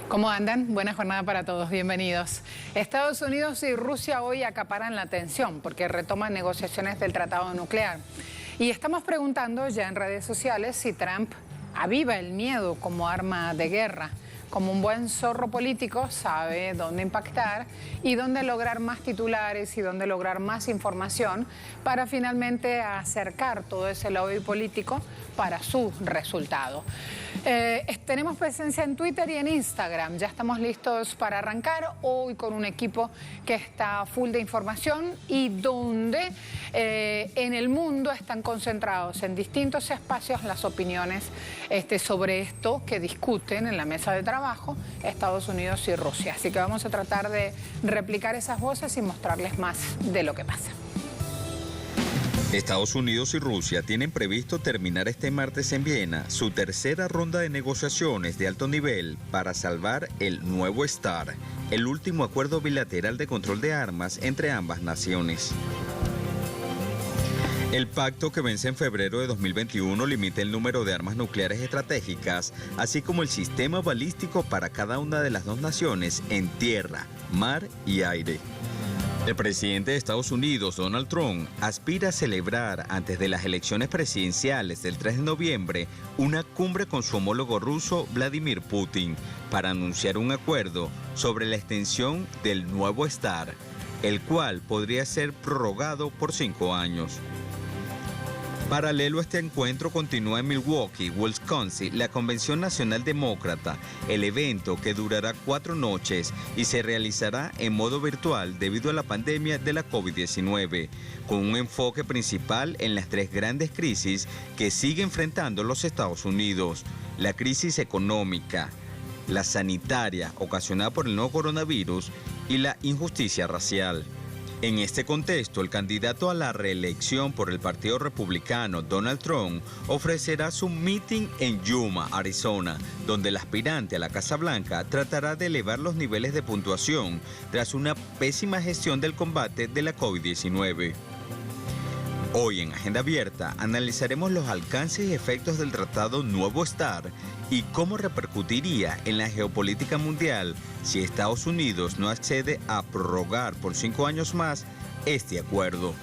¿Cómo andan? Buena jornada para todos, bienvenidos. Estados Unidos y Rusia hoy acaparan la atención porque retoman negociaciones del tratado nuclear. Y estamos preguntando ya en redes sociales si Trump aviva el miedo como arma de guerra. Como un buen zorro político sabe dónde impactar y dónde lograr más titulares y dónde lograr más información para finalmente acercar todo ese lobby político para su resultado. Tenemos presencia en Twitter y en Instagram. Ya estamos listos para arrancar hoy con un equipo que está full de información y donde en el mundo están concentrados en distintos espacios las opiniones sobre esto que discuten en la mesa de trabajo Estados Unidos y Rusia. Así que vamos a tratar de replicar esas voces y mostrarles más de lo que pasa. Estados Unidos y Rusia tienen previsto terminar este martes en Viena su tercera ronda de negociaciones de alto nivel para salvar el nuevo START, el último acuerdo bilateral de control de armas entre ambas naciones. El pacto, que vence en febrero de 2021, limita el número de armas nucleares estratégicas, así como el sistema balístico para cada una de las dos naciones en tierra, mar y aire. El presidente de Estados Unidos, Donald Trump, aspira a celebrar antes de las elecciones presidenciales del 3 de noviembre una cumbre con su homólogo ruso, Vladimir Putin, para anunciar un acuerdo sobre la extensión del nuevo START, el cual podría ser prorrogado por 5 años. Paralelo a este encuentro continúa en Milwaukee, Wisconsin, la Convención Nacional Demócrata, el evento que durará 4 noches y se realizará en modo virtual debido a la pandemia de la COVID-19, con un enfoque principal en las 3 grandes crisis que sigue enfrentando los Estados Unidos: la crisis económica, la sanitaria ocasionada por el nuevo coronavirus y la injusticia racial. En este contexto, el candidato a la reelección por el Partido Republicano, Donald Trump, ofrecerá su meeting en Yuma, Arizona, donde el aspirante a la Casa Blanca tratará de elevar los niveles de puntuación tras una pésima gestión del combate de la COVID-19. Hoy en Agenda Abierta analizaremos los alcances y efectos del Tratado Nuevo START y cómo repercutiría en la geopolítica mundial si Estados Unidos no accede a prorrogar por 5 años más este acuerdo.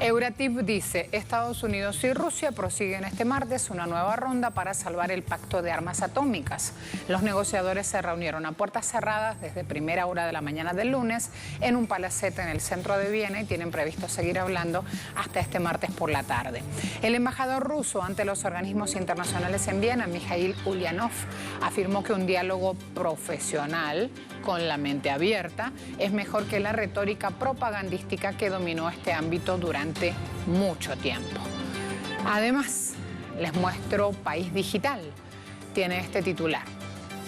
Eurativ dice, Estados Unidos y Rusia prosiguen este martes una nueva ronda para salvar el pacto de armas atómicas. Los negociadores se reunieron a puertas cerradas desde primera hora de la mañana del lunes en un palacete en el centro de Viena y tienen previsto seguir hablando hasta este martes por la tarde. El embajador ruso ante los organismos internacionales en Viena, Mikhail Ulyanov, afirmó que un diálogo profesional con la mente abierta es mejor que la retórica propagandística que dominó este ámbito durante mucho tiempo. Además, les muestro País Digital. Tiene este titular: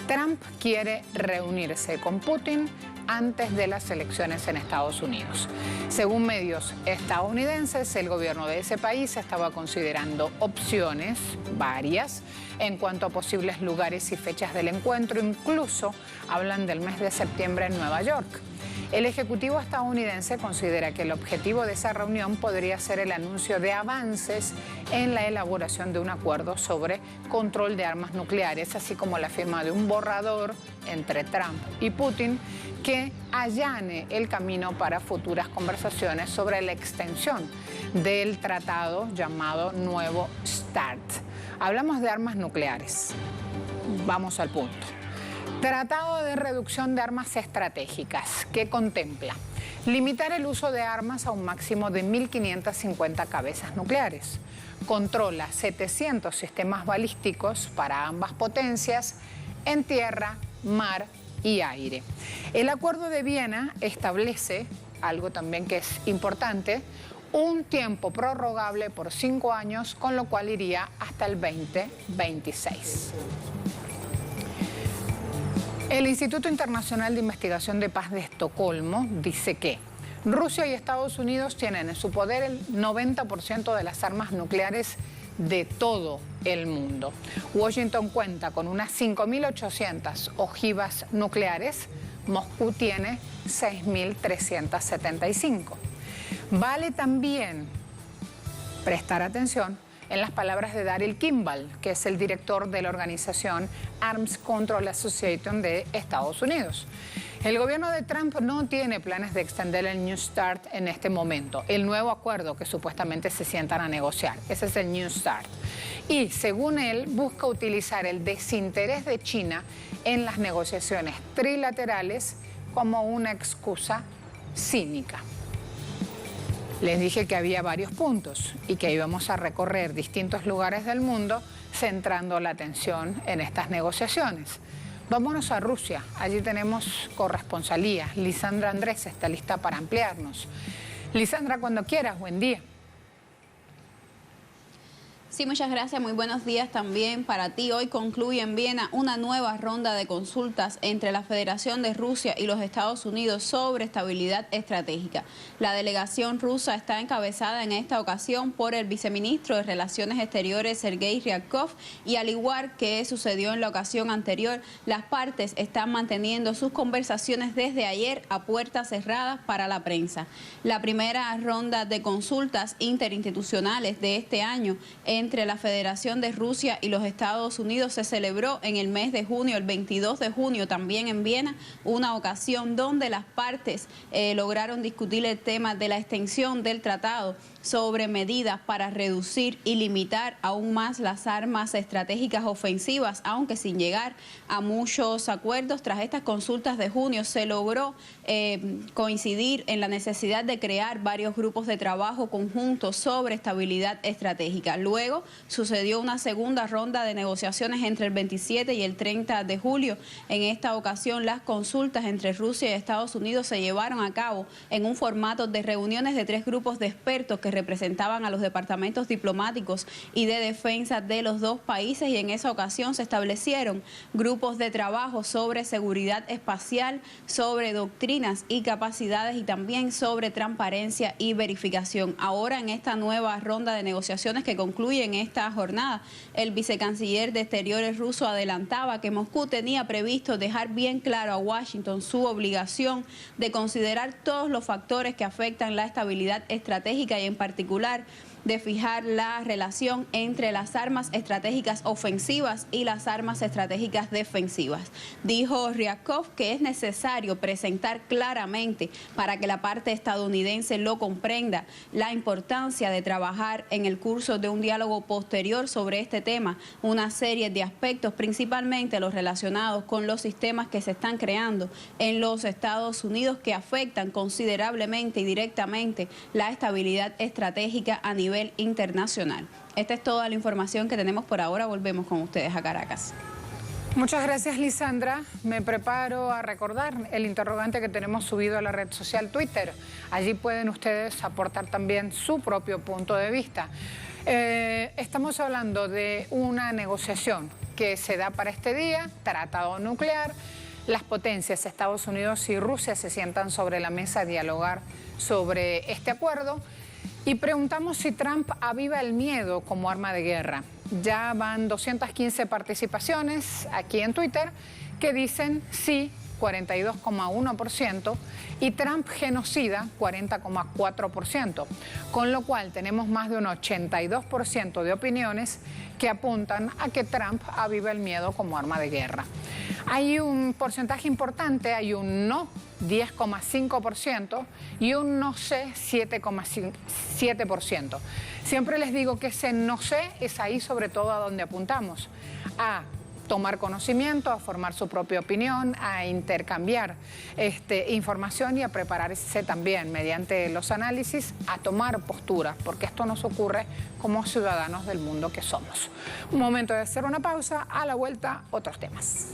Trump quiere reunirse con Putin antes de las elecciones en Estados Unidos. Según medios estadounidenses, el gobierno de ese país estaba considerando opciones, varias, en cuanto a posibles lugares y fechas del encuentro. Incluso hablan del mes de septiembre en Nueva York. El ejecutivo estadounidense considera que el objetivo de esa reunión podría ser el anuncio de avances en la elaboración de un acuerdo sobre control de armas nucleares, así como la firma de un borrador entre Trump y Putin que allane el camino para futuras conversaciones sobre la extensión del tratado llamado Nuevo START. Hablamos de armas nucleares. Vamos al punto. Tratado de reducción de armas estratégicas, que contempla limitar el uso de armas a un máximo de 1.550 cabezas nucleares. Controla 700 sistemas balísticos para ambas potencias en tierra, mar y aire. El Acuerdo de Viena establece, algo también que es importante, un tiempo prorrogable por 5 años, con lo cual iría hasta el 2026. El Instituto Internacional de Investigación de Paz de Estocolmo dice que Rusia y Estados Unidos tienen en su poder el 90% de las armas nucleares de todo el mundo. Washington cuenta con unas 5.800 ojivas nucleares, Moscú tiene 6.375. Vale también Prestar atención en las palabras de Daryl Kimball, que es el director de la organización Arms Control Association de Estados Unidos. El gobierno de Trump no tiene planes de extender el New START en este momento, el nuevo acuerdo que supuestamente se sientan a negociar. Ese es el New START. Y según él, busca utilizar el desinterés de China en las negociaciones trilaterales como una excusa cínica. Les dije que había varios puntos y que íbamos a recorrer distintos lugares del mundo centrando la atención en estas negociaciones. Vámonos a Rusia, allí tenemos corresponsalía. Lisandra Andrés está lista para ampliarnos. Lisandra, cuando quieras, buen día. Sí, muchas gracias. Muy buenos días también para ti. Hoy concluye en Viena una nueva ronda de consultas entre la Federación de Rusia y los Estados Unidos sobre estabilidad estratégica. La delegación rusa está encabezada en esta ocasión por el viceministro de Relaciones Exteriores, Sergei Ryabkov, y al igual que sucedió en la ocasión anterior, las partes están manteniendo sus conversaciones desde ayer a puertas cerradas para la prensa. La primera ronda de consultas interinstitucionales de este año entre la Federación de Rusia y los Estados Unidos se celebró en el mes de junio, el 22 de junio, también en Viena, una ocasión donde las partes lograron discutir el tema de la extensión del tratado sobre medidas para reducir y limitar aún más las armas estratégicas ofensivas, aunque sin llegar a muchos acuerdos. Tras estas consultas de junio se logró coincidir en la necesidad de crear varios grupos de trabajo conjuntos sobre estabilidad estratégica. Luego sucedió una segunda ronda de negociaciones entre el 27 y el 30 de julio. En esta ocasión las consultas entre Rusia y Estados Unidos se llevaron a cabo en un formato de reuniones de 3 grupos de expertos que representaban a los departamentos diplomáticos y de defensa de los dos países, y en esa ocasión se establecieron grupos de trabajo sobre seguridad espacial, sobre doctrinas y capacidades y también sobre transparencia y verificación. Ahora, en esta nueva ronda de negociaciones que concluye en esta jornada, el vicecanciller de Exteriores ruso adelantaba que Moscú tenía previsto dejar bien claro a Washington su obligación de considerar todos los factores que afectan la estabilidad estratégica y en particular de fijar la relación entre las armas estratégicas ofensivas y las armas estratégicas defensivas. Dijo Ryabkov que es necesario presentar claramente, para que la parte estadounidense lo comprenda, la importancia de trabajar en el curso de un diálogo posterior sobre este tema, una serie de aspectos, principalmente los relacionados con los sistemas que se están creando en los Estados Unidos, que afectan considerablemente y directamente la estabilidad estratégica a nivel internacional. Esta es toda la información que tenemos por ahora. Volvemos con ustedes a Caracas. Muchas gracias, Lisandra. Me preparo a recordar el interrogante que tenemos subido a la red social Twitter. Allí pueden ustedes aportar también su propio punto de vista. Estamos hablando de una negociación que se da para este día, tratado nuclear. Las potencias Estados Unidos y Rusia se sientan sobre la mesa a dialogar sobre este acuerdo. Y preguntamos si Trump aviva el miedo como arma de guerra. Ya van 215 participaciones aquí en Twitter que dicen sí, 42,1%, y Trump genocida, 40,4%, con lo cual tenemos más de un 82% de opiniones que apuntan a que Trump aviva el miedo como arma de guerra. Hay un porcentaje importante, hay un no, 10,5%, y un no sé, 7,7%. Siempre les digo que ese no sé es ahí sobre todo a donde apuntamos, a tomar conocimiento, a formar su propia opinión, a intercambiar información y a prepararse también mediante los análisis a tomar posturas, porque esto nos ocurre como ciudadanos del mundo que somos. Un momento de hacer una pausa, a la vuelta otros temas.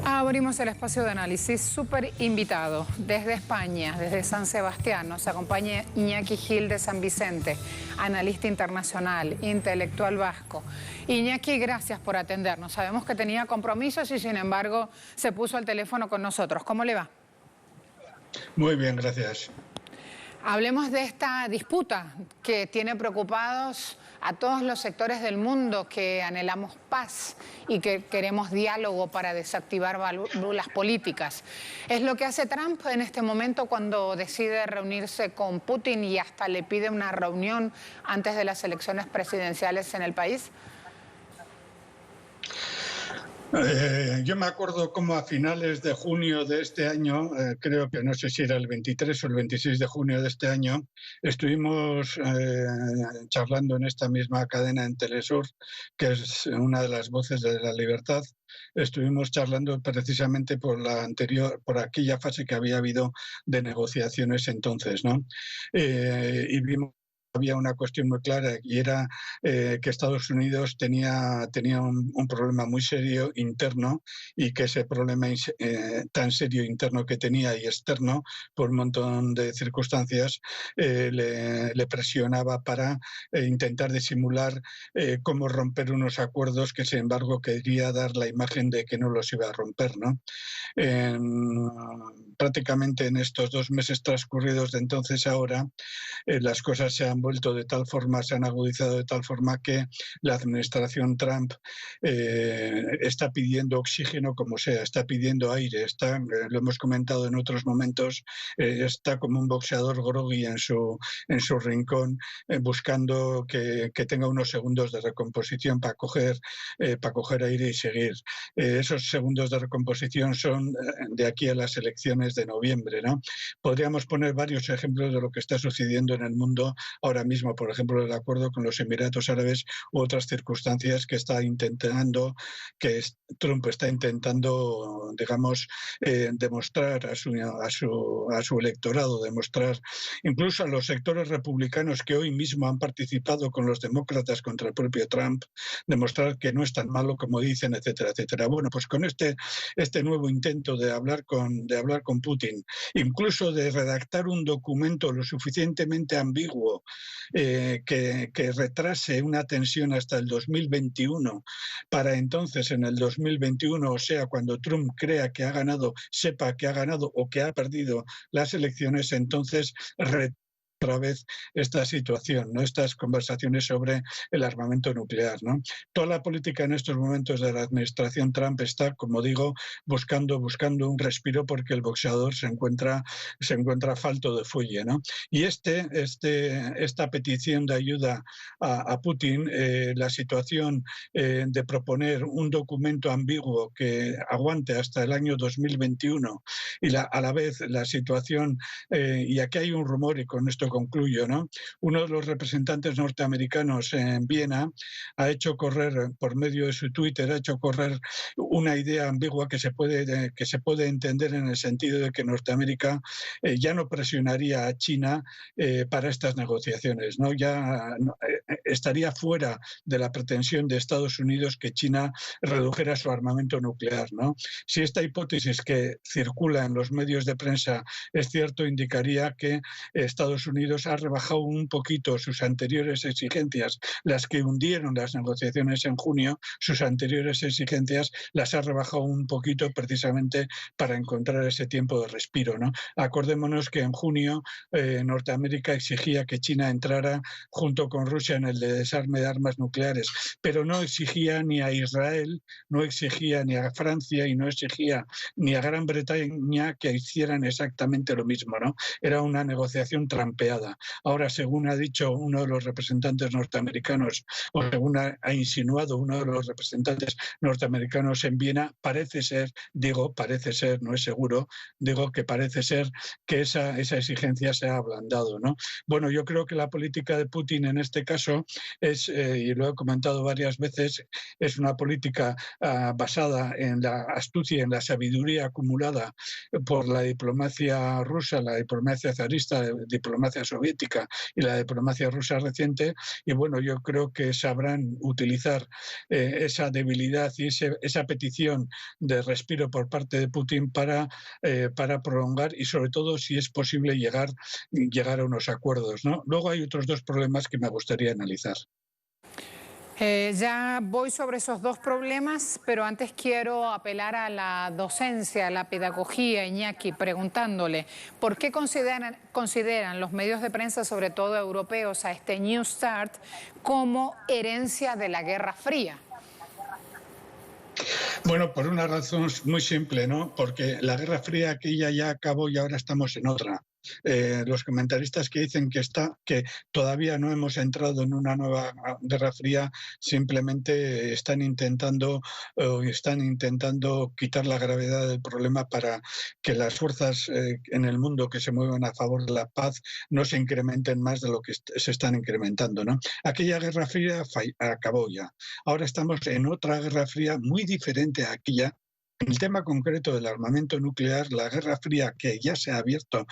Abrimos el espacio de análisis. Súper invitado desde España, desde San Sebastián. Nos acompaña Iñaki Gil de San Vicente, analista internacional, intelectual vasco. Iñaki, gracias por atendernos. Sabemos que tenía compromisos y sin embargo se puso al teléfono con nosotros. ¿Cómo le va? Muy bien, gracias. Hablemos de esta disputa que tiene preocupados a todos los sectores del mundo que anhelamos paz y que queremos diálogo para desactivar válvulas políticas. Es lo que hace Trump en este momento cuando decide reunirse con Putin y hasta le pide una reunión antes de las elecciones presidenciales en el país. Yo me acuerdo como a finales de junio de este año, creo que no sé si era el 23 o el 26 de junio de este año, estuvimos charlando en esta misma cadena en Telesur, que es una de las voces de la libertad. Estuvimos charlando precisamente por aquella fase que había habido de negociaciones entonces, ¿no? Y vimos había una cuestión muy clara y era que Estados Unidos tenía un problema muy serio interno y que ese problema tan serio interno que tenía y externo por un montón de circunstancias le presionaba para intentar disimular cómo romper unos acuerdos que sin embargo quería dar la imagen de que no los iba a romper, ¿no? Prácticamente en estos 2 meses transcurridos de entonces a ahora las cosas se han vuelto de tal forma, se han agudizado de tal forma que la administración Trump está pidiendo oxígeno como sea, está pidiendo aire, lo hemos comentado en otros momentos, está como un boxeador groggy en su rincón buscando que tenga unos segundos de recomposición para coger aire y seguir. Esos segundos de recomposición son de aquí a las elecciones de noviembre, ¿no? Podríamos poner varios ejemplos de lo que está sucediendo en el mundo ahora mismo, por ejemplo, el acuerdo con los Emiratos Árabes u otras circunstancias que Trump está intentando, digamos, demostrar a su electorado, demostrar incluso a los sectores republicanos que hoy mismo han participado con los demócratas contra el propio Trump, demostrar que no es tan malo como dicen, etcétera, etcétera. Bueno, pues con este nuevo intento de hablar con Putin, incluso de redactar un documento lo suficientemente ambiguo que retrase una tensión hasta el 2021 para entonces en el 2021, o sea, cuando Trump crea que ha ganado, sepa que ha ganado o que ha perdido las elecciones, entonces otra vez esta situación, ¿no? Estas conversaciones sobre el armamento nuclear, ¿no? Toda la política en estos momentos de la administración Trump está, como digo, buscando un respiro porque el boxeador se encuentra falto de fuelle, ¿no? Y esta petición de ayuda a Putin, la situación de proponer un documento ambiguo que aguante hasta el año 2021 y a la vez la situación, y aquí hay un rumor y con esto concluyo, ¿no? Uno de los representantes norteamericanos en Viena ha hecho correr, por medio de su Twitter, una idea ambigua que se puede entender en el sentido de que Norteamérica ya no presionaría a China para estas negociaciones, ¿no? Estaría fuera de la pretensión de Estados Unidos que China redujera su armamento nuclear, ¿no? Si esta hipótesis que circula en los medios de prensa es cierto, indicaría que Estados Unidos ha rebajado un poquito sus anteriores exigencias, las que hundieron las negociaciones en junio, sus anteriores exigencias las ha rebajado un poquito precisamente para encontrar ese tiempo de respiro, ¿no? Acordémonos que en junio Norteamérica exigía que China entrara junto con Rusia en el desarme de armas nucleares, pero no exigía ni a Israel, no exigía ni a Francia y no exigía ni a Gran Bretaña que hicieran exactamente lo mismo, ¿no? Era una negociación trampeada. Ahora, según ha dicho uno de los representantes norteamericanos, o según ha insinuado uno de los representantes norteamericanos en Viena, parece ser, no es seguro, que parece ser que esa exigencia se ha ablandado, ¿no? Bueno, yo creo que la política de Putin en este caso es, y lo he comentado varias veces, es una política basada en la astucia, en la sabiduría acumulada por la diplomacia rusa, la diplomacia zarista, la diplomacia soviética y la diplomacia rusa reciente, y bueno, yo creo que sabrán utilizar esa debilidad y esa petición de respiro por parte de Putin para prolongar y sobre todo, si es posible, llegar a unos acuerdos, ¿no? Luego hay otros dos problemas que me gustaría analizar. Ya voy sobre esos dos problemas, pero antes quiero apelar a la docencia, a la pedagogía, Iñaki, preguntándole, ¿por qué consideran los medios de prensa, sobre todo europeos, a este New Start como herencia de la Guerra Fría? Bueno, por una razón muy simple, ¿no? Porque la Guerra Fría aquella ya acabó y ahora estamos en otra. Los comentaristas que dicen que todavía no hemos entrado en una nueva Guerra Fría simplemente están intentando quitar la gravedad del problema para que las fuerzas en el mundo que se muevan a favor de la paz no se incrementen más de lo que se están incrementando, ¿no? Aquella Guerra Fría acabó ya. Ahora estamos en otra Guerra Fría muy diferente a aquella. El tema concreto del armamento nuclear, la Guerra Fría que ya se ha abierto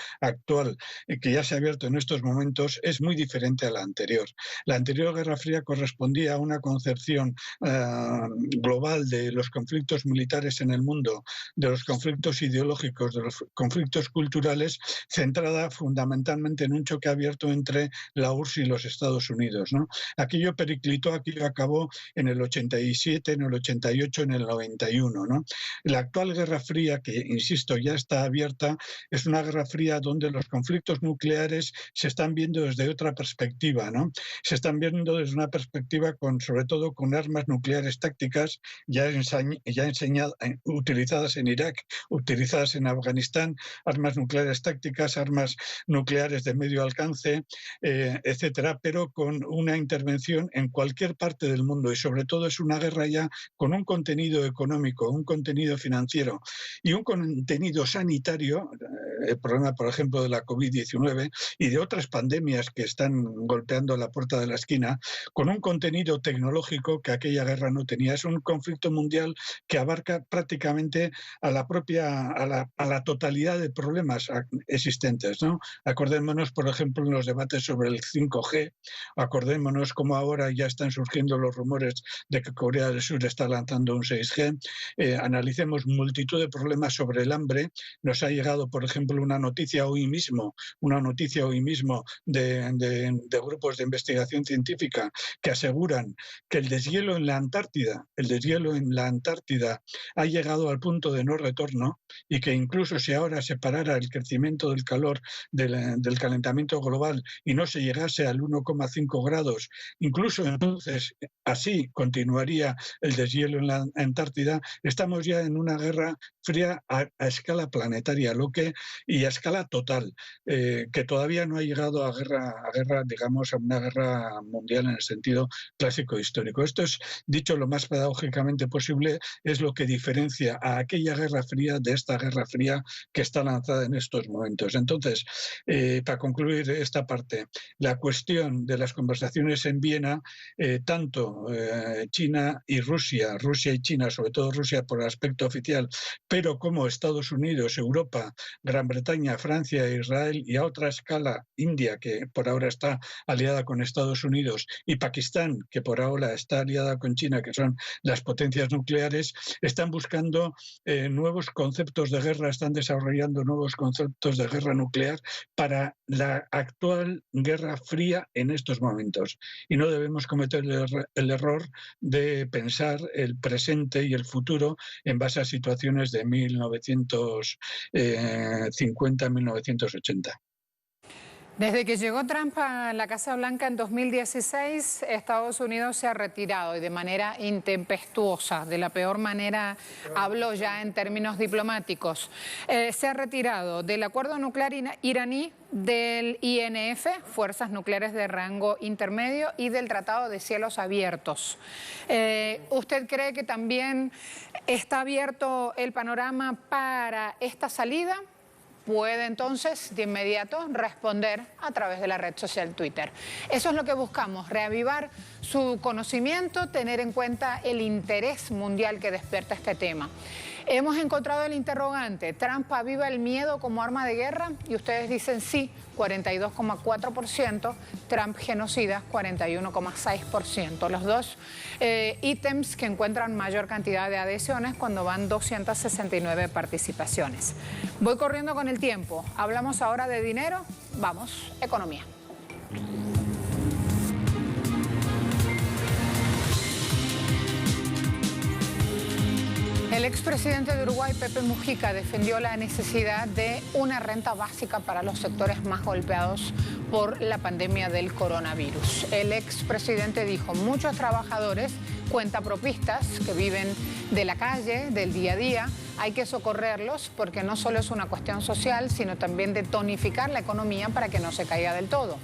que ya se ha abierto en estos momentos, es muy diferente a la anterior. La anterior Guerra Fría correspondía a una concepción global de los conflictos militares en el mundo, de los conflictos ideológicos, de los conflictos culturales, centrada fundamentalmente en un choque abierto entre la URSS y los Estados Unidos, ¿no? Aquello periclitó, aquello acabó en el 87, en el 88, en el 91, ¿no? La actual Guerra Fría, que insisto ya está abierta, es una Guerra Fría donde los conflictos nucleares se están viendo desde otra perspectiva, ¿no? Se están viendo desde una perspectiva sobre todo con armas nucleares tácticas utilizadas en Irak, utilizadas en Afganistán, armas nucleares tácticas, armas nucleares de medio alcance, etcétera, pero con una intervención en cualquier parte del mundo, y sobre todo es una guerra ya con un contenido económico, un contenido financiero y un contenido sanitario, el problema, por ejemplo, de la COVID-19 y de otras pandemias que están golpeando la puerta de la esquina, con un contenido tecnológico que aquella guerra no tenía. Es un conflicto mundial que abarca prácticamente a la totalidad de problemas existentes, ¿no? Acordémonos, por ejemplo, en los debates sobre el 5G, acordémonos cómo ahora ya están surgiendo los rumores de que Corea del Sur está lanzando un 6G, analicemos multitud de problemas sobre el hambre. Nos ha llegado, por ejemplo, una noticia hoy mismo de grupos de investigación científica que aseguran que el deshielo en la Antártida ha llegado al punto de no retorno, y que incluso si ahora se parara el crecimiento del calor del calentamiento global y no se llegase al 1,5 grados, incluso entonces así continuaría el deshielo en la Antártida. Estamos ya en una guerra fría a escala planetaria, y a escala total, que todavía no ha llegado a guerra, digamos, a una guerra mundial en el sentido clásico histórico. Esto es, dicho lo más pedagógicamente posible, es lo que diferencia a aquella Guerra Fría de esta Guerra Fría que está lanzada en estos momentos. Entonces, para concluir esta parte, la cuestión de las conversaciones en Viena, tanto China y Rusia y China, sobre todo Rusia por el aspecto oficial, pero como Estados Unidos, Europa, Gran Bretaña, Francia, Israel y a otra escala India, que por ahora está aliada con Estados Unidos, y Pakistán, que por ahora está aliada con China, que son las potencias nucleares, están buscando nuevos conceptos de guerra, están desarrollando nuevos conceptos de guerra nuclear para la actual Guerra Fría en estos momentos. Y no debemos cometer el error de pensar el presente y el futuro en base a situaciones de 1950-1980. Desde que llegó Trump a la Casa Blanca en 2016, Estados Unidos se ha retirado, y de manera intempestuosa, de la peor manera, hablo ya en términos diplomáticos. Se ha retirado del acuerdo nuclear iraní, del INF, Fuerzas Nucleares de Rango Intermedio, y del Tratado de Cielos Abiertos. ¿Usted cree que también está abierto el panorama para esta salida? Puede entonces de inmediato responder a través de la red social Twitter. Eso es lo que buscamos, reavivar su conocimiento, tener en cuenta el interés mundial que despierta este tema. Hemos encontrado el interrogante: ¿Trump aviva el miedo como arma de guerra? Y ustedes dicen sí, 42,4%, Trump genocida, 41,6%. Los dos ítems que encuentran mayor cantidad de adhesiones cuando van 269 participaciones. Voy corriendo con el tiempo. Hablamos ahora de dinero. Vamos, economía. El expresidente de Uruguay, Pepe Mujica, defendió la necesidad de una renta básica para los sectores más golpeados por la pandemia del coronavirus. El expresidente dijo, muchos trabajadores cuentapropistas que viven de la calle, del día a día, hay que socorrerlos porque no solo es una cuestión social, sino también de tonificar la economía para que no se caiga del todo.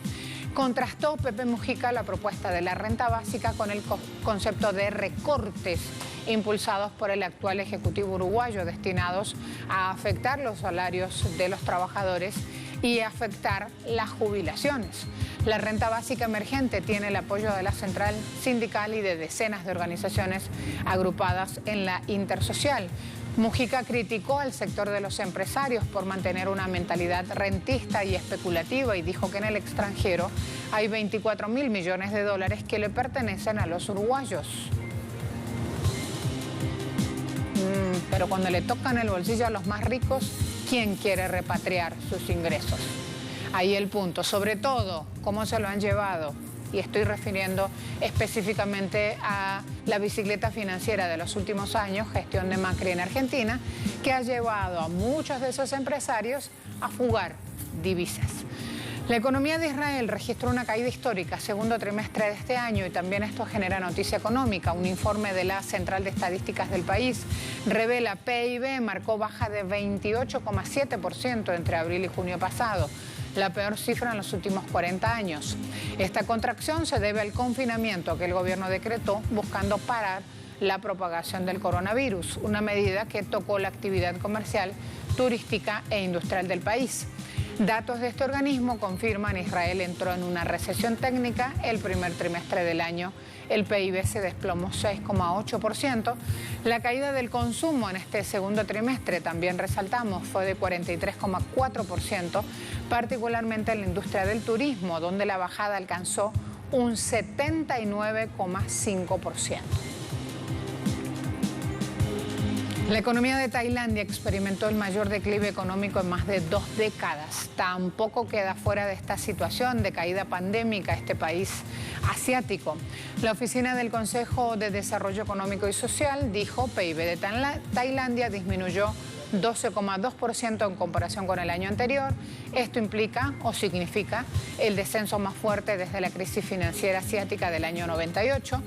Contrastó Pepe Mujica la propuesta de la renta básica con el concepto de recortes impulsados por el actual Ejecutivo uruguayo, destinados a afectar los salarios de los trabajadores y afectar las jubilaciones. La renta básica emergente tiene el apoyo de la Central Sindical y de decenas de organizaciones agrupadas en la Intersocial. Mujica criticó al sector de los empresarios por mantener una mentalidad rentista y especulativa y dijo que en el extranjero hay 24.000 millones de dólares que le pertenecen a los uruguayos. Pero cuando le tocan el bolsillo a los más ricos, ¿quién quiere repatriar sus ingresos? Ahí el punto, sobre todo, cómo se lo han llevado. Y estoy refiriendo específicamente a la bicicleta financiera de los últimos años, gestión de Macri en Argentina, que ha llevado a muchos de esos empresarios a fugar divisas. La economía de Israel registró una caída histórica segundo trimestre de este año y también esto genera noticia económica. Un informe de la Central de Estadísticas del país revela PIB marcó baja de 28,7% entre abril y junio pasado, la peor cifra en los últimos 40 años. Esta contracción se debe al confinamiento que el gobierno decretó buscando parar la propagación del coronavirus, una medida que tocó la actividad comercial, turística e industrial del país. Datos de este organismo confirman que Israel entró en una recesión técnica el primer trimestre del año. El PIB se desplomó 6,8%. La caída del consumo en este segundo trimestre, también resaltamos, fue de 43,4%, particularmente en la industria del turismo, donde la bajada alcanzó un 79,5%. La economía de Tailandia experimentó el mayor declive económico en más de 2 décadas. Tampoco queda fuera de esta situación de caída pandémica este país asiático. La oficina del Consejo de Desarrollo Económico y Social dijo que PIB de Tailandia disminuyó 12,2% en comparación con el año anterior. Esto implica o significa el descenso más fuerte desde la crisis financiera asiática del año 98.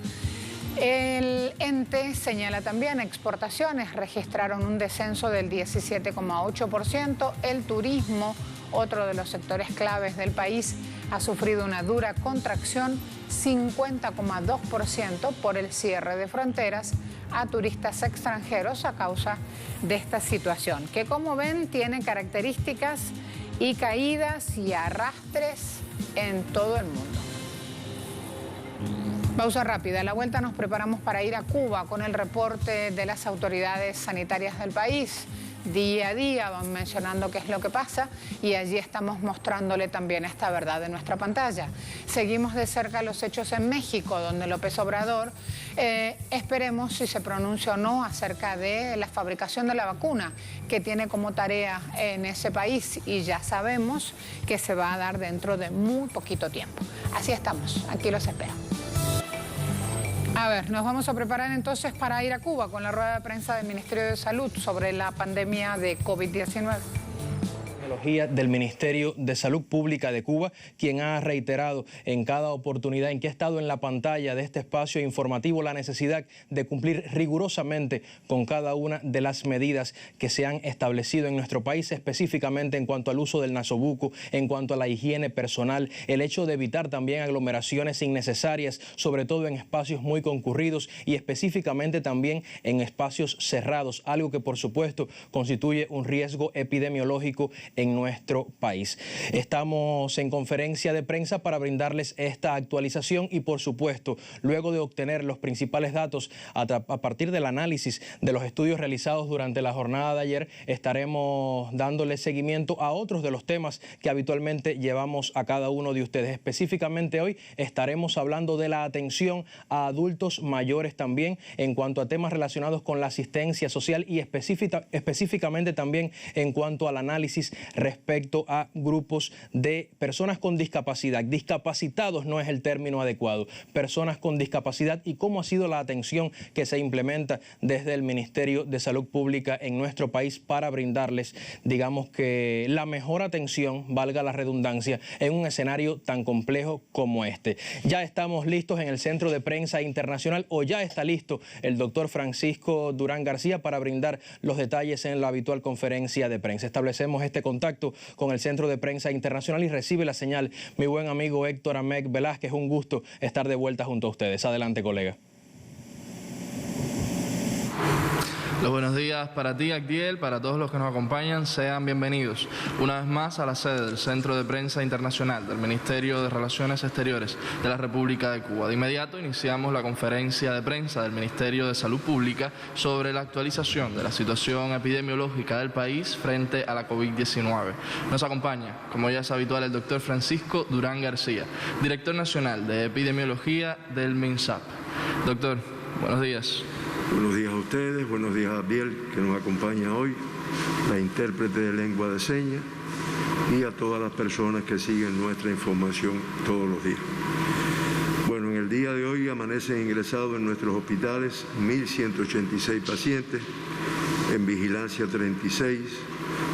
El ente señala también exportaciones registraron un descenso del 17,8%. El turismo, otro de los sectores claves del país, ha sufrido una dura contracción, 50,2% por el cierre de fronteras a turistas extranjeros a causa de esta situación, que como ven tiene características y caídas y arrastres en todo el mundo. Pausa rápida. A la vuelta nos preparamos para ir a Cuba con el reporte de las autoridades sanitarias del país. Día a día van mencionando qué es lo que pasa y allí estamos mostrándole también esta verdad en nuestra pantalla. Seguimos de cerca los hechos en México, donde López Obrador esperemos si se pronuncia o no acerca de la fabricación de la vacuna que tiene como tarea en ese país y ya sabemos que se va a dar dentro de muy poquito tiempo. Así estamos, aquí los espero. A ver, nos vamos a preparar entonces para ir a Cuba con la rueda de prensa del Ministerio de Salud sobre la pandemia de COVID-19. Del Ministerio de Salud Pública de Cuba, quien ha reiterado en cada oportunidad en que ha estado en la pantalla de este espacio informativo la necesidad de cumplir rigurosamente con cada una de las medidas que se han establecido en nuestro país, específicamente en cuanto al uso del nasobuco, en cuanto a la higiene personal, el hecho de evitar también aglomeraciones innecesarias, sobre todo en espacios muy concurridos y específicamente también en espacios cerrados, algo que por supuesto constituye un riesgo epidemiológico en nuestro país. Estamos en conferencia de prensa para brindarles esta actualización y por supuesto, luego de obtener los principales datos a partir del análisis de los estudios realizados durante la jornada de ayer, estaremos dándole seguimiento a otros de los temas que habitualmente llevamos a cada uno de ustedes. Específicamente hoy estaremos hablando de la atención a adultos mayores también en cuanto a temas relacionados con la asistencia social y específicamente también en cuanto al análisis respecto a grupos de personas con discapacidad. Discapacitados no es el término adecuado, personas con discapacidad, y cómo ha sido la atención que se implementa desde el Ministerio de Salud Pública en nuestro país para brindarles, digamos que la mejor atención, valga la redundancia, en un escenario tan complejo como este. Ya estamos listos en el Centro de Prensa Internacional, o ya está listo el doctor Francisco Durán García para brindar los detalles en la habitual conferencia de prensa. Establecemos este contacto con el Centro de Prensa Internacional y recibe la señal mi buen amigo Héctor Amec Velázquez. Un gusto estar de vuelta junto a ustedes. Adelante, colega. Los buenos días para ti, Actiel, para todos los que nos acompañan. Sean bienvenidos una vez más a la sede del Centro de Prensa Internacional del Ministerio de Relaciones Exteriores de la República de Cuba. De inmediato iniciamos la conferencia de prensa del Ministerio de Salud Pública sobre la actualización de la situación epidemiológica del país frente a la COVID-19. Nos acompaña, como ya es habitual, el doctor Francisco Durán García, director nacional de Epidemiología del MINSAP. Doctor, buenos días. Buenos días a ustedes, buenos días a Biel, que nos acompaña hoy, la intérprete de lengua de señas, y a todas las personas que siguen nuestra información todos los días. Bueno, en el día de hoy amanecen ingresados en nuestros hospitales 1.186 pacientes, en vigilancia 36,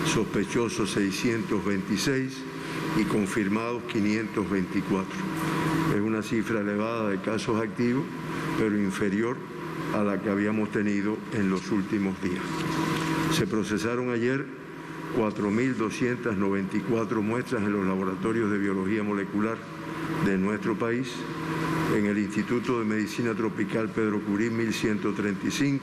sospechosos 626 y confirmados 524. Es una cifra elevada de casos activos, pero inferior a la que habíamos tenido en los últimos días. Se procesaron ayer 4.294 muestras en los laboratorios de biología molecular de nuestro país, en el Instituto de Medicina Tropical Pedro Curí 1.135,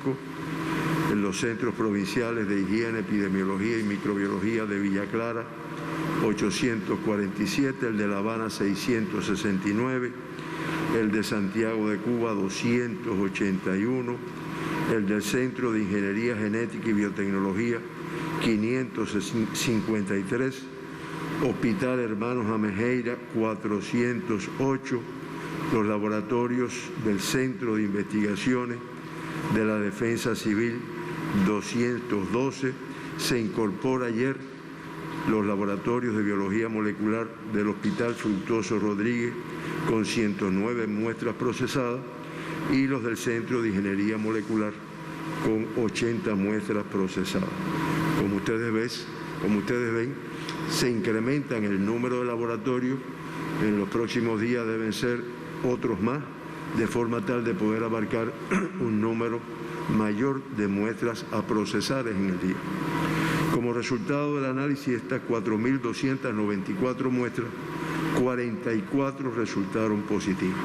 en los centros provinciales de higiene, epidemiología y microbiología de Villa Clara 847, el de La Habana 669, el de Santiago de Cuba 281, el del Centro de Ingeniería Genética y Biotecnología 553, Hospital Hermanos Amejeira 408, los laboratorios del Centro de Investigaciones de la Defensa Civil 212, se incorpora ayer los laboratorios de biología molecular del Hospital Fructuoso Rodríguez con 109 muestras procesadas y los del Centro de Ingeniería Molecular con 80 muestras procesadas. Como ustedes ven, se incrementan el número de laboratorios. En los próximos días deben ser otros más, de forma tal de poder abarcar un número mayor de muestras a procesar en el día. Como resultado del análisis de estas 4.294 muestras, 44 resultaron positivas.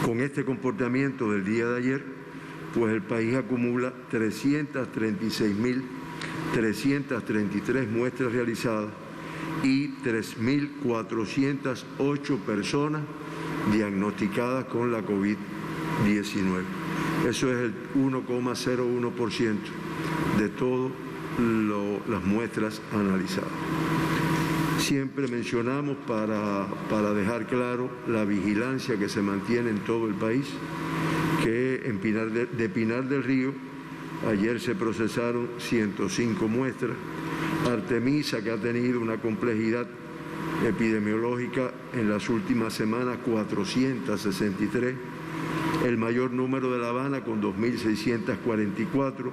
Con este comportamiento del día de ayer, pues el país acumula 336.333 muestras realizadas y 3.408 personas diagnosticadas con la COVID-19. Eso es el 1,01% de todas las muestras analizadas. Siempre mencionamos para dejar claro la vigilancia que se mantiene en todo el país, que en Pinar del Río ayer se procesaron 105 muestras, Artemisa, que ha tenido una complejidad epidemiológica en las últimas semanas, 463, el mayor número de La Habana con 2.644,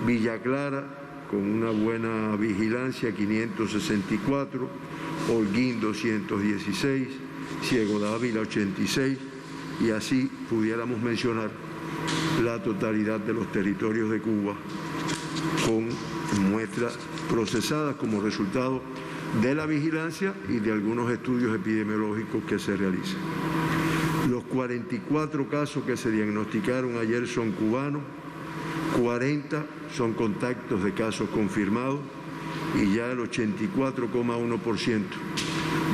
Villa Clara con una buena vigilancia 564, Holguín 216, Ciego de Ávila 86, y así pudiéramos mencionar la totalidad de los territorios de Cuba con muestras procesadas como resultado de la vigilancia y de algunos estudios epidemiológicos que se realizan. Los 44 casos que se diagnosticaron ayer son cubanos, 40 son contactos de casos confirmados y ya el 84,1%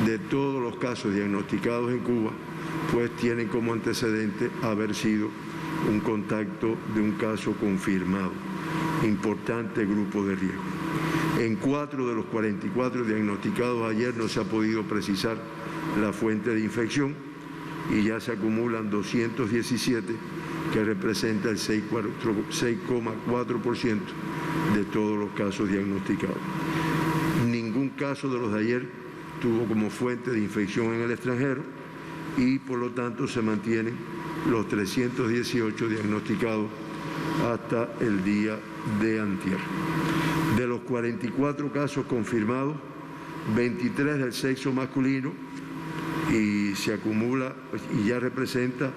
de todos los casos diagnosticados en Cuba pues tienen como antecedente haber sido un contacto de un caso confirmado. Importante grupo de riesgo. En 4 de los 44 diagnosticados ayer no se ha podido precisar la fuente de infección y ya se acumulan 217, que representa el 6,4% de todos los casos diagnosticados. caso de los de ayer tuvo como fuente de infección en el extranjero y por lo tanto se mantienen los 318 diagnosticados hasta el día de antier. De los 44 casos confirmados, 23 del sexo masculino y se acumula y ya representa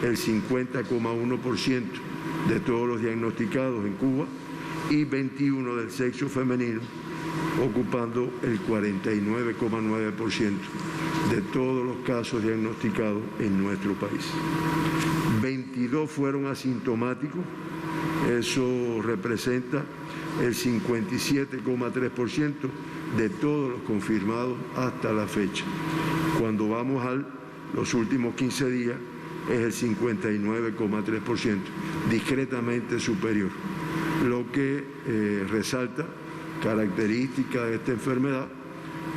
el 50,1% de todos los diagnosticados en Cuba y 21 del sexo femenino, ocupando el 49,9% de todos los casos diagnosticados en nuestro país. 22 fueron asintomáticos, eso representa el 57,3% de todos los confirmados hasta la fecha. Cuando vamos a los últimos 15 días es el 59,3%, discretamente superior, lo que resalta característica de esta enfermedad,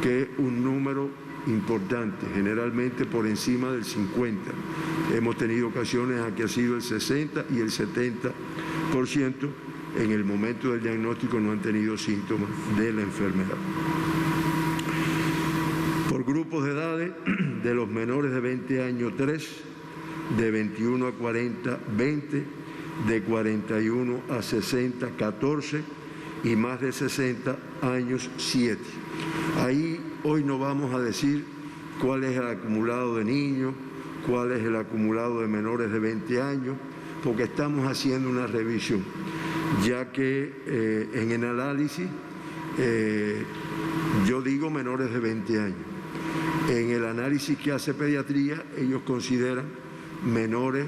que es un número importante, generalmente por encima del 50. Hemos tenido ocasiones en que ha sido el 60 y el 70%. En el momento del diagnóstico no han tenido síntomas de la enfermedad. Por grupos de edades, de los menores de 20 años, 3, de 21 a 40, 20, de 41 a 60, 14 y más de 60 años, 7. Ahí hoy no vamos a decir cuál es el acumulado de niños, cuál es el acumulado de menores de 20 años, porque estamos haciendo una revisión, ya que en el análisis yo digo menores de 20 años. En el análisis que hace pediatría, ellos consideran menores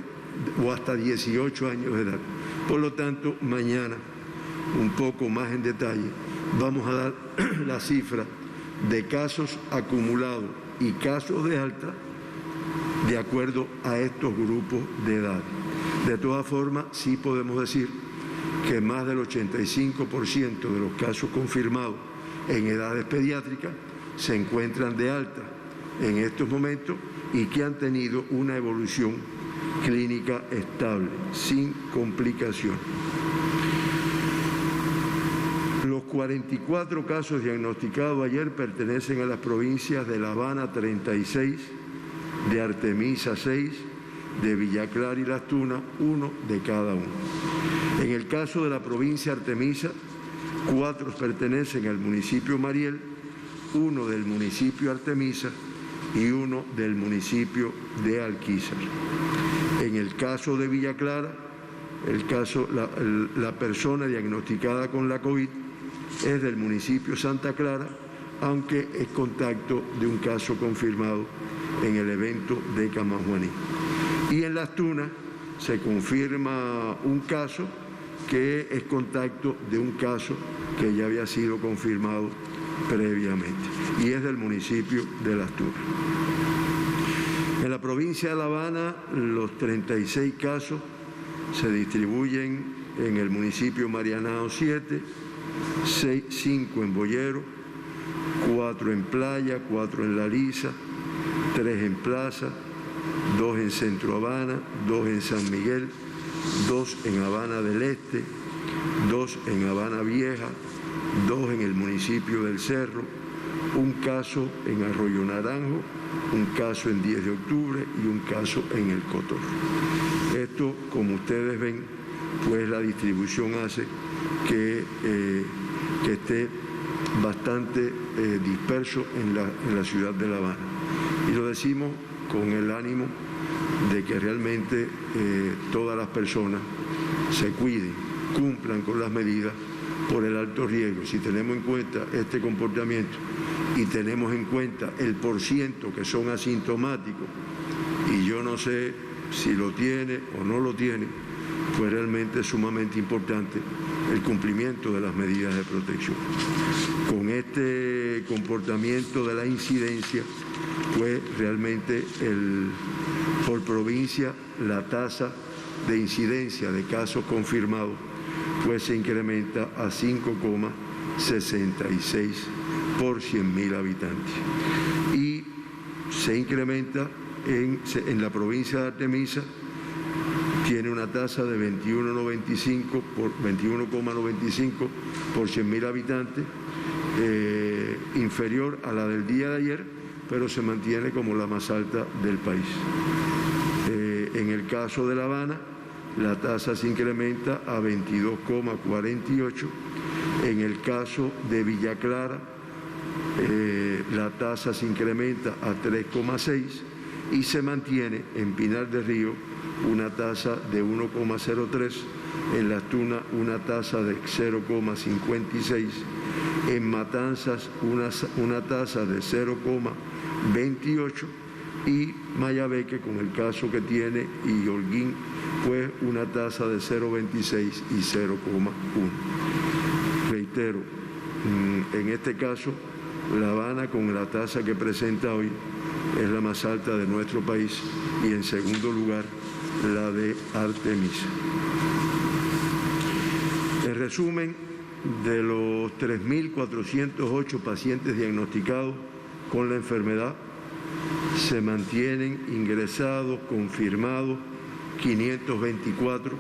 o hasta 18 años de edad. Por lo tanto, mañana, un poco más en detalle, vamos a dar la cifra de casos acumulados y casos de alta de acuerdo a estos grupos de edad. De todas formas, sí podemos decir que más del 85% de los casos confirmados en edades pediátricas se encuentran de alta en estos momentos y que han tenido una evolución clínica estable, sin complicaciones. Los 44 casos diagnosticados ayer pertenecen a las provincias de La Habana 36, de Artemisa 6, de Villa Clara y Las Tunas 1 de cada uno. En el caso de la provincia de Artemisa, 4 pertenecen al municipio Mariel, 1 del municipio Artemisa y 1 del municipio de Alquizar. En el caso de Villa Clara, la persona diagnosticada con la COVID es del municipio Santa Clara, aunque es contacto de un caso confirmado en el evento de Camajuaní. Y en Las Tunas se confirma un caso que es contacto de un caso que ya había sido confirmado previamente y es del municipio de Las Tunas. En la provincia de La Habana, los 36 casos se distribuyen en el municipio Marianao 7, 5 en Boyero, 4 en Playa, 4 en La Lisa, 3 en Plaza, 2 en Centro Habana, 2 en San Miguel, 2 en Habana del Este, 2 en Habana Vieja, 2 en el municipio del Cerro, un caso en Arroyo Naranjo, un caso en 10 de octubre y un caso en El Cotorro. Esto, como ustedes ven, pues la distribución hace que esté bastante disperso en la ciudad de La Habana. Y lo decimos con el ánimo de que realmente todas las personas se cuiden, cumplan con las medidas por el alto riesgo. Si tenemos en cuenta este comportamiento y tenemos en cuenta el porciento que son asintomáticos, y yo no sé si lo tiene o no lo tiene, pues realmente es sumamente importante el cumplimiento de las medidas de protección. Con este comportamiento de la incidencia, pues realmente por provincia la tasa de incidencia de casos confirmados pues se incrementa a 5,66 por 100.000 habitantes. Y se incrementa en la provincia de Artemisa, tiene una tasa de 21,95 por 100.000 habitantes, inferior a la del día de ayer, pero se mantiene como la más alta del país. En el caso de La Habana, la tasa se incrementa a 22,48. En el caso de Villa Clara, la tasa se incrementa a 3,6 y se mantiene en Pinar del Río una tasa de 1,03, en Las Tunas una tasa de 0,56, en Matanzas una tasa de 0,28 y Mayabeque, con el caso que tiene, y Holguín, pues una tasa de 0,26 y 0,1. Reitero, en este caso, La Habana, con la tasa que presenta hoy, es la más alta de nuestro país, y en segundo lugar la de Artemisa. En resumen, de los 3.408 pacientes diagnosticados con la enfermedad, se mantienen ingresados, confirmados, 524,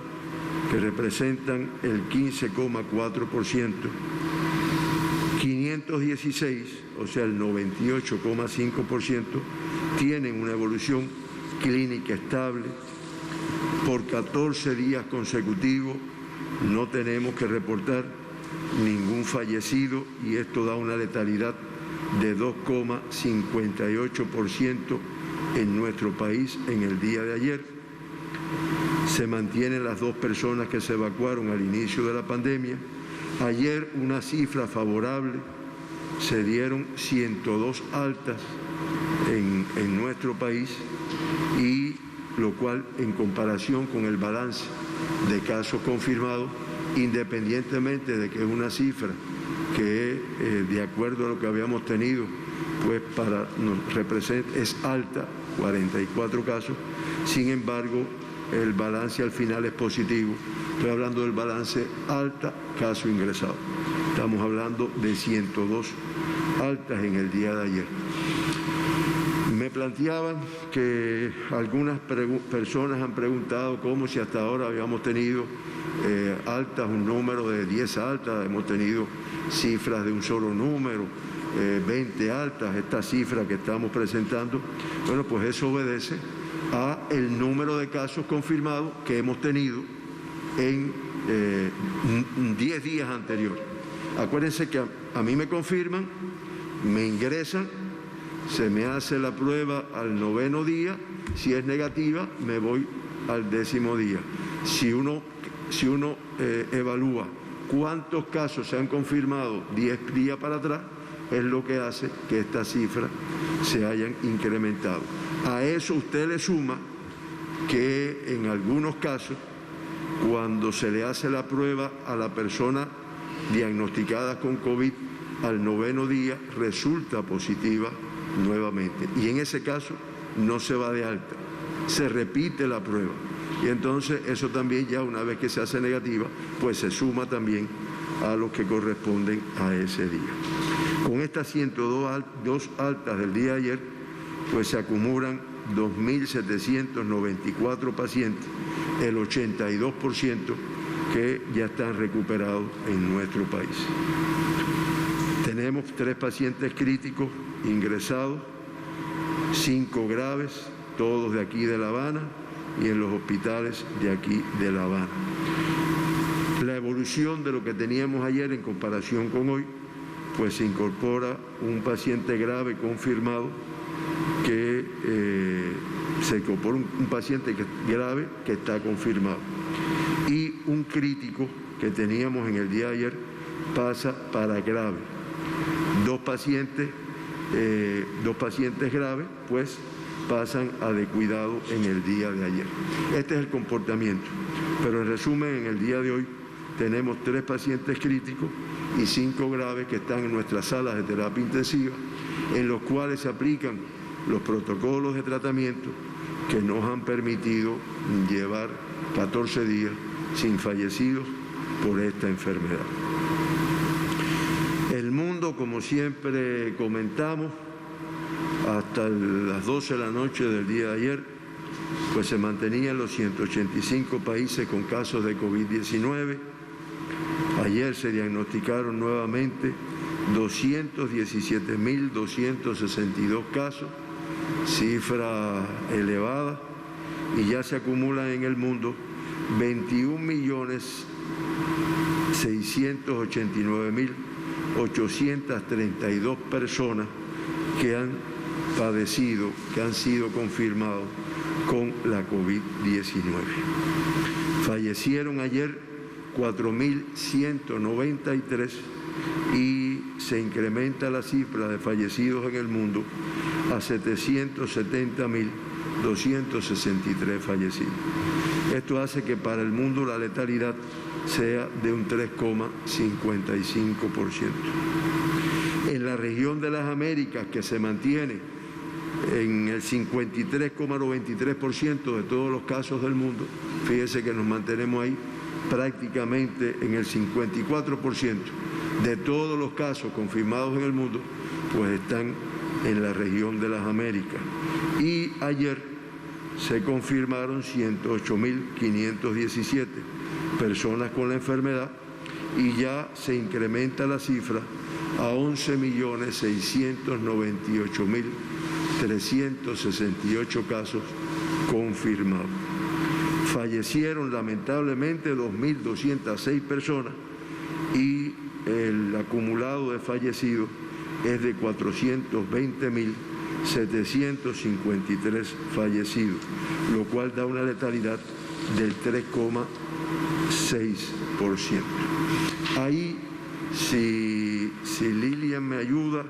que representan el 15,4%. 516, o sea el 98,5%, tienen una evolución clínica estable. Por 14 días consecutivos no tenemos que reportar ningún fallecido y esto da una letalidad de 2,58% en nuestro país en el día de ayer. Se mantienen las 2 personas que se evacuaron al inicio de la pandemia. Ayer una cifra favorable, se dieron 102 altas en nuestro país, y lo cual, en comparación con el balance de casos confirmados, independientemente de que es una cifra que de acuerdo a lo que habíamos tenido, pues nos representa, es alta, 44 casos, sin embargo el balance al final es positivo. Estoy hablando del balance alta, caso ingresado. Estamos hablando de 102 altas en el día de ayer. Me planteaban que algunas personas han preguntado cómo si hasta ahora habíamos tenido altas, un número de 10 altas, hemos tenido cifras de un solo número, 20 altas, esta cifra que estamos presentando. Bueno, pues eso obedece a el número de casos confirmados que hemos tenido en 10 días anteriores. Acuérdense que a mí me confirman, me ingresan, se me hace la prueba al 9º día, si es negativa me voy al 10º día. Si uno evalúa cuántos casos se han confirmado 10 días para atrás, es lo que hace que estas cifras se hayan incrementado. A eso usted le suma que en algunos casos, cuando se le hace la prueba a la persona diagnosticada con COVID, al 9º día resulta positiva nuevamente. Y en ese caso no se va de alta, se repite la prueba. Y entonces eso también, ya una vez que se hace negativa, pues se suma también a los que corresponden a ese día. Con estas 102 altas del día de ayer, pues se acumulan 2.794 pacientes, el 82% que ya están recuperados en nuestro país. Tenemos 3 pacientes críticos ingresados, 5 graves, todos de aquí de La Habana y en los hospitales de aquí de La Habana. La evolución de lo que teníamos ayer en comparación con hoy, pues se incorpora un paciente grave confirmado, que se incorpora un paciente grave que está confirmado, y un crítico que teníamos en el día de ayer pasa para grave. 2 pacientes graves pues pasan a de cuidado en el día de ayer. Este es el comportamiento, pero en resumen, en el día de hoy tenemos 3 pacientes críticos y 5 graves que están en nuestras salas de terapia intensiva, en los cuales se aplican los protocolos de tratamiento que nos han permitido llevar 14 días sin fallecidos por esta enfermedad. El mundo, como siempre comentamos, hasta las 12 de la noche del día de ayer, pues se mantenían los 185 países con casos de COVID-19. Ayer se diagnosticaron nuevamente 217.262 casos, cifra elevada, y ya se acumulan en el mundo 21.689.832 personas que han padecido, que han sido confirmados con la COVID-19. Fallecieron ayer 4.193 y se incrementa la cifra de fallecidos en el mundo a 770.263 fallecidos. Esto hace que para el mundo la letalidad sea de un 3,55%. En la región de las Américas, que se mantiene en el 53,93% de todos los casos del mundo, fíjese que nos mantenemos ahí prácticamente en el 54% de todos los casos confirmados en el mundo, pues están en la región de las Américas. Y ayer se confirmaron 108.517 personas con la enfermedad y ya se incrementa la cifra a 11.698.368 casos confirmados. Fallecieron lamentablemente 2.206 personas y el acumulado de fallecidos es de 420.753 fallecidos, lo cual da una letalidad del 3,6%. Ahí, si Lilian me ayuda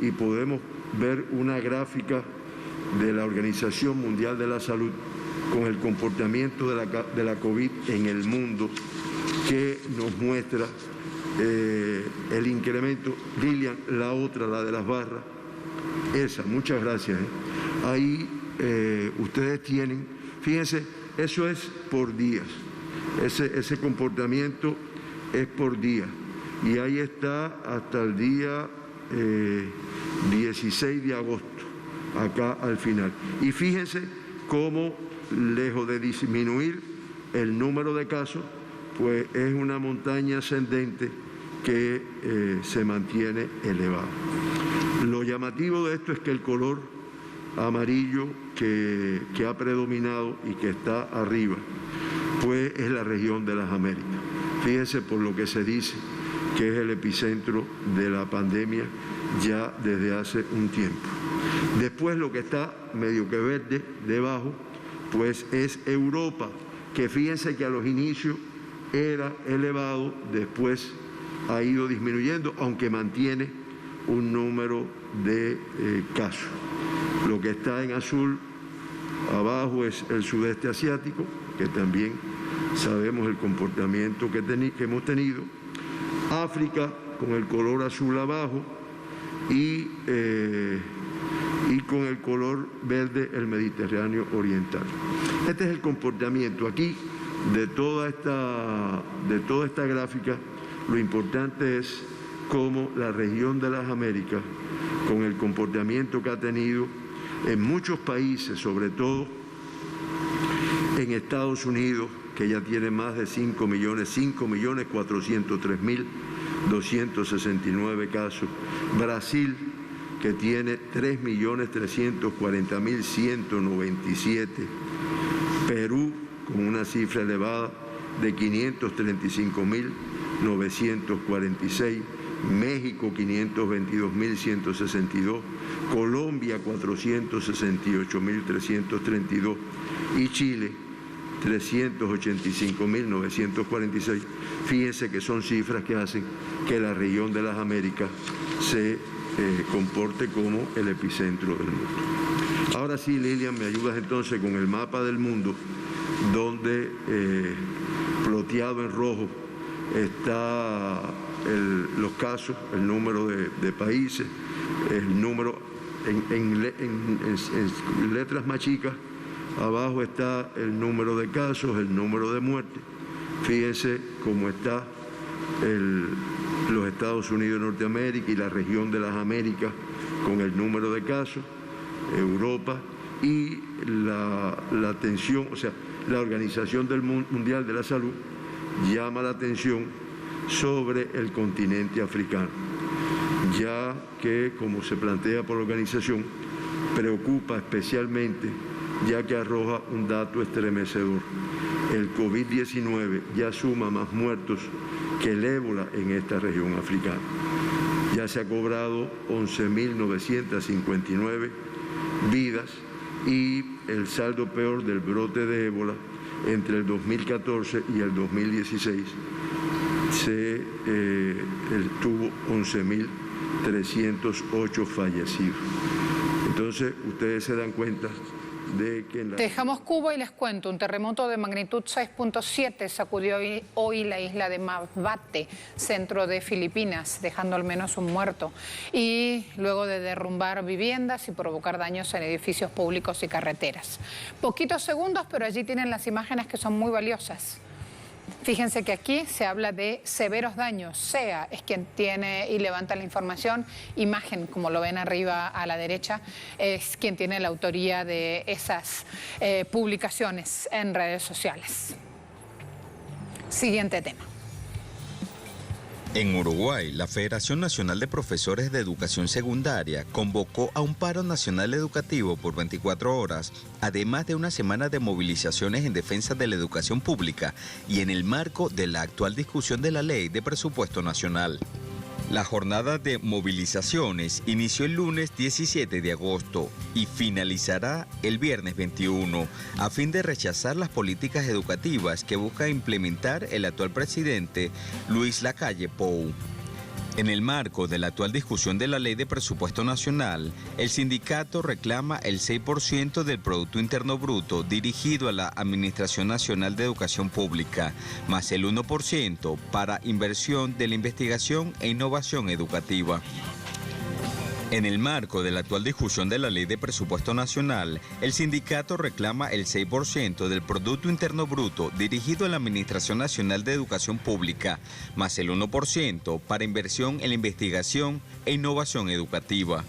y podemos ver una gráfica de la Organización Mundial de la Salud con el comportamiento de la COVID en el mundo, que nos muestra el incremento. Lilian, la otra, la de las barras, esa, muchas gracias. Ahí ustedes tienen, fíjense, eso es por días, ese comportamiento es por día, y ahí está hasta el día 16 de agosto, acá al final. Y fíjense cómo, lejos de disminuir el número de casos, pues es una montaña ascendente que se mantiene elevada. Lo llamativo de esto es que el color amarillo que ha predominado y que está arriba, pues es la región de las Américas. Fíjense por lo que se dice que es el epicentro de la pandemia ya desde hace un tiempo. Después lo que está medio que verde debajo, pues es Europa, que fíjense que a los inicios era elevado, después ha ido disminuyendo, aunque mantiene un número de casos. Lo que está en azul abajo es el sudeste asiático, que también sabemos el comportamiento que hemos tenido. África con el color azul abajo y con el color verde el Mediterráneo oriental. Este es el comportamiento aquí de toda esta gráfica. Lo importante es cómo la región de las Américas, con el comportamiento que ha tenido en muchos países, sobre todo en Estados Unidos, que ya tiene más de 5.403.269 casos, Brasil, que tiene 3.340.197, Perú, con una cifra elevada de 535.946, México 522.162, Colombia 468.332 y Chile 385.946. Fíjense que son cifras que hacen que la región de las Américas se comporte como el epicentro del mundo. Ahora sí, Lilian, me ayudas entonces con el mapa del mundo, donde ploteado en rojo está los casos, el número de países, el número en letras más chicas. Abajo está el número de casos, el número de muertes. Fíjense cómo está los Estados Unidos de Norteamérica y la región de las Américas con el número de casos, Europa y la atención, o sea, la Organización Mundial de la Salud llama la atención sobre el continente africano. ya que, como se plantea por la organización, preocupa especialmente ya que arroja un dato estremecedor. El COVID-19 ya suma más muertos que el ébola en esta región africana. Ya se ha cobrado 11.959 vidas y el saldo peor del brote de ébola entre el 2014 y el 2016 tuvo 11.308 fallecidos. Entonces, ustedes se dan cuenta de que... Dejamos Cuba y les cuento, un terremoto de magnitud 6.7 sacudió hoy la isla de Masbate, centro de Filipinas, dejando al menos un muerto. Y luego de derrumbar viviendas y provocar daños en edificios públicos y carreteras. Poquitos segundos, pero allí tienen las imágenes que son muy valiosas. Fíjense que aquí se habla de severos daños. SEA es quien tiene y levanta la información. Imagen, como lo ven arriba a la derecha, es quien tiene la autoría de esas publicaciones en redes sociales. Siguiente tema. En Uruguay, la Federación Nacional de Profesores de Educación Secundaria convocó a un paro nacional educativo por 24 horas, además de una semana de movilizaciones en defensa de la educación pública y en el marco de la actual discusión de la Ley de Presupuesto Nacional. La jornada de movilizaciones inició el lunes 17 de agosto y finalizará el viernes 21, a fin de rechazar las políticas educativas que busca implementar el actual presidente Luis Lacalle Pou. En el marco de la actual discusión de la Ley de Presupuesto Nacional, el sindicato reclama el 6% del Producto Interno Bruto dirigido a la Administración Nacional de Educación Pública, más el 1% para inversión de la investigación e innovación educativa. En el marco de la actual discusión de la Ley de Presupuesto Nacional, el sindicato reclama el 6% del Producto Interno Bruto dirigido a la Administración Nacional de Educación Pública, más el 1% para inversión en la investigación e innovación educativa.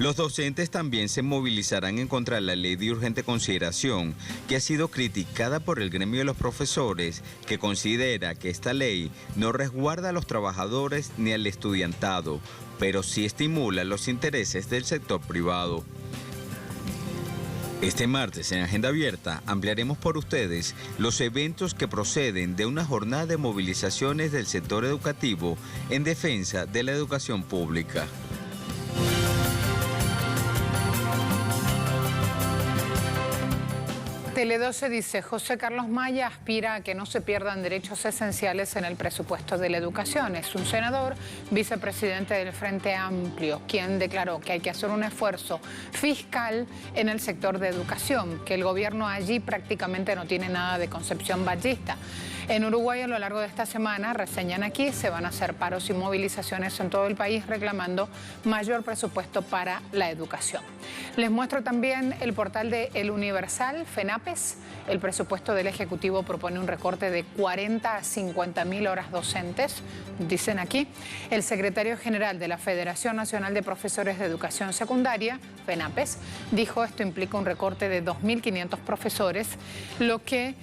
Los docentes también se movilizarán en contra de la ley de urgente consideración, que ha sido criticada por el gremio de los profesores, que considera que esta ley no resguarda a los trabajadores ni al estudiantado, pero sí estimula los intereses del sector privado. Este martes en Agenda Abierta ampliaremos por ustedes los eventos que proceden de una jornada de movilizaciones del sector educativo en defensa de la educación pública. Tele12 dice, José Carlos Maya aspira a que no se pierdan derechos esenciales en el presupuesto de la educación. Es un senador, vicepresidente del Frente Amplio, quien declaró que hay que hacer un esfuerzo fiscal en el sector de educación, que el gobierno allí prácticamente no tiene nada de concepción bayista. En Uruguay, a lo largo de esta semana, reseñan aquí, se van a hacer paros y movilizaciones en todo el país reclamando mayor presupuesto para la educación. Les muestro también el portal de El Universal, FENAPES. El presupuesto del Ejecutivo propone un recorte de 40 a 50.000 horas docentes. Dicen aquí, el secretario general de la Federación Nacional de Profesores de Educación Secundaria, FENAPES, dijo esto implica un recorte de 2.500 profesores, lo que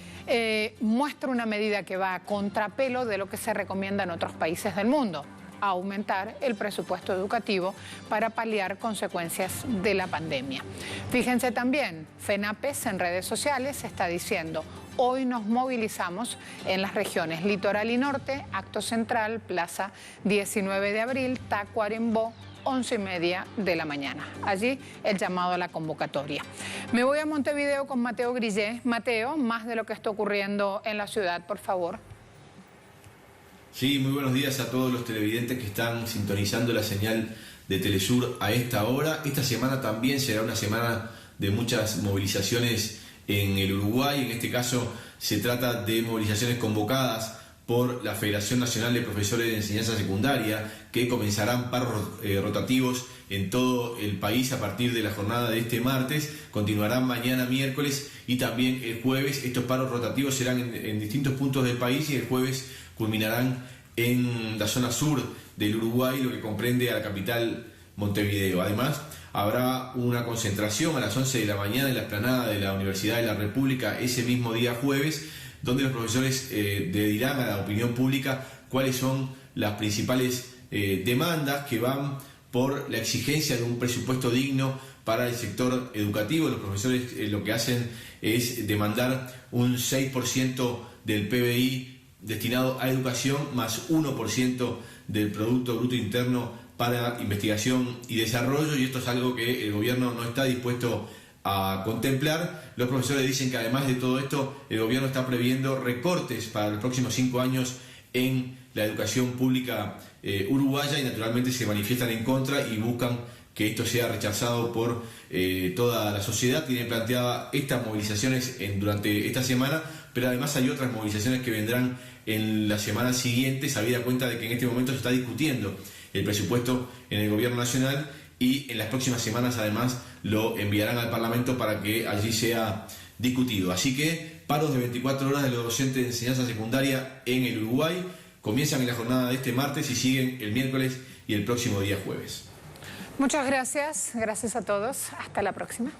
muestra una medida que va a contrapelo de lo que se recomienda en otros países del mundo, aumentar el presupuesto educativo para paliar consecuencias de la pandemia. Fíjense también, FENAPES en redes sociales está diciendo, hoy nos movilizamos en las regiones Litoral y Norte, Acto Central, Plaza 19 de Abril, Tacuarembó, 11:30 de la mañana. Allí el llamado a la convocatoria. Me voy a Montevideo con Mateo Grillé. Mateo, más de lo que está ocurriendo en la ciudad, por favor. Sí, muy buenos días a todos los televidentes que están sintonizando la señal de Telesur a esta hora. Esta semana también será una semana de muchas movilizaciones en el Uruguay. En este caso se trata de movilizaciones convocadas por la Federación Nacional de Profesores de Enseñanza Secundaria, que comenzarán paros rotativos en todo el país a partir de la jornada de este martes, continuarán mañana miércoles y también el jueves. Estos paros rotativos serán en distintos puntos del país y el jueves culminarán en la zona sur del Uruguay, lo que comprende a la capital Montevideo. Además, habrá una concentración a las 11 de la mañana en la explanada de la Universidad de la República ese mismo día jueves, donde los profesores dirán a la opinión pública cuáles son las principales demandas que van por la exigencia de un presupuesto digno para el sector educativo. Los profesores lo que hacen es demandar un 6% del PBI destinado a educación, más 1% del Producto Bruto Interno para investigación y desarrollo, y esto es algo que el gobierno no está dispuesto a contemplar. Los profesores dicen que además de todo esto, el gobierno está previendo recortes para los próximos 5 años en la educación pública uruguaya, y naturalmente se manifiestan en contra y buscan que esto sea rechazado por toda la sociedad. Tienen planteadas estas movilizaciones durante esta semana, pero además hay otras movilizaciones que vendrán en la semana siguiente, habida cuenta de que en este momento se está discutiendo el presupuesto en el gobierno nacional, y en las próximas semanas además lo enviarán al Parlamento para que allí sea discutido. Así que paros de 24 horas de los docentes de enseñanza secundaria en el Uruguay comienzan en la jornada de este martes y siguen el miércoles y el próximo día jueves. Muchas gracias, gracias a todos. Hasta la próxima.